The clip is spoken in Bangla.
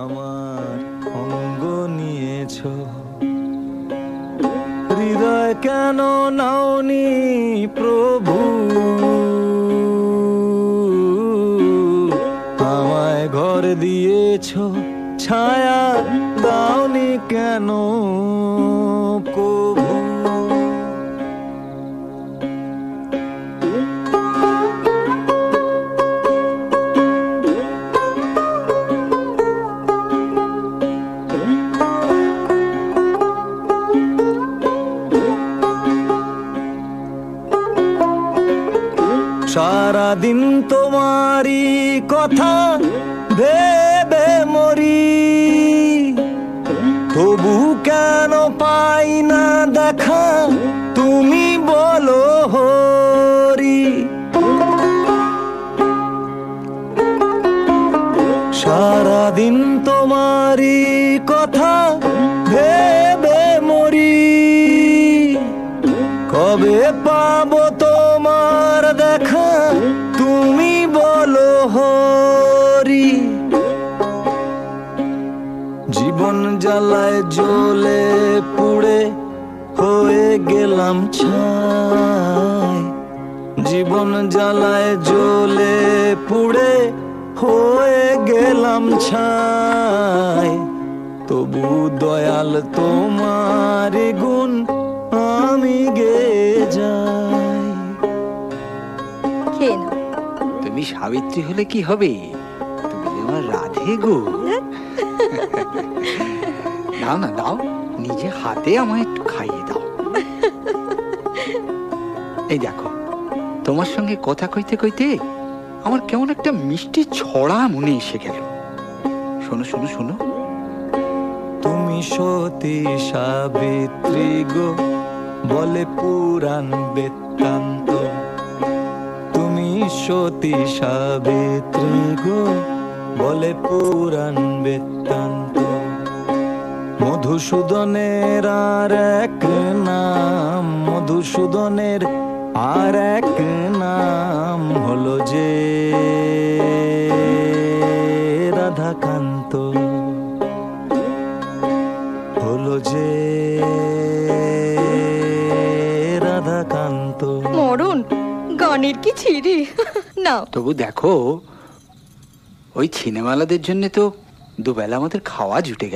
আমার অঙ্গ নিয়েছ, হৃদয় কেন নাওনি প্রভু? আমায় ঘর দিয়েছ, ছায়া দাওনি কেন কভু? সারাদিন তোমারই কথা ভেবে মরি, তবু কেন পাই না দেখা তুমি বলো হরি? সারাদিন তোমারই কথা ভেবে মরি, কবে পাবো তোমার দেখা তুমি বলো হরি? জীবন জ্বালায় জ্বলে পুড়ে হয়ে গেলাম ছাই, জীবন জ্বালায় জ্বলে পুড়ে হয়ে গেলাম ছাই, তবু দয়াল তোমার গুণ আমি গে যাই। তুমি সাবিত্রী হলে কি হবে, তুমি আমার রাধে গো। দাও না দাও, নিজে হাতে আমায় একটু খাইয়ে দাও। এই দেখো, তোমার সঙ্গে কথা কইতে কইতে আমার কেমন একটা মিষ্টি ছড়া মনে এসে গেল। শোনো শোনো শোনো। তুমি সতী সাবিত্রী গো বলে পুরাণ বৃত্তান্ত, তুমি সতী সাবিত্রী গো বলে পুরাণ বৃত্তান্ত। মধুসূদনের আর এক নাম, মধুসূদনের আর এক নাম হলো যে রাধাকান্ত, হলো যে রাধাকান্ত। মরণ গানের কি ছিরি না। তবু দেখো, ওই ছিনেমালাদের জন্য তো দুবেলা আমাদের খাওয়া জুটে গেল।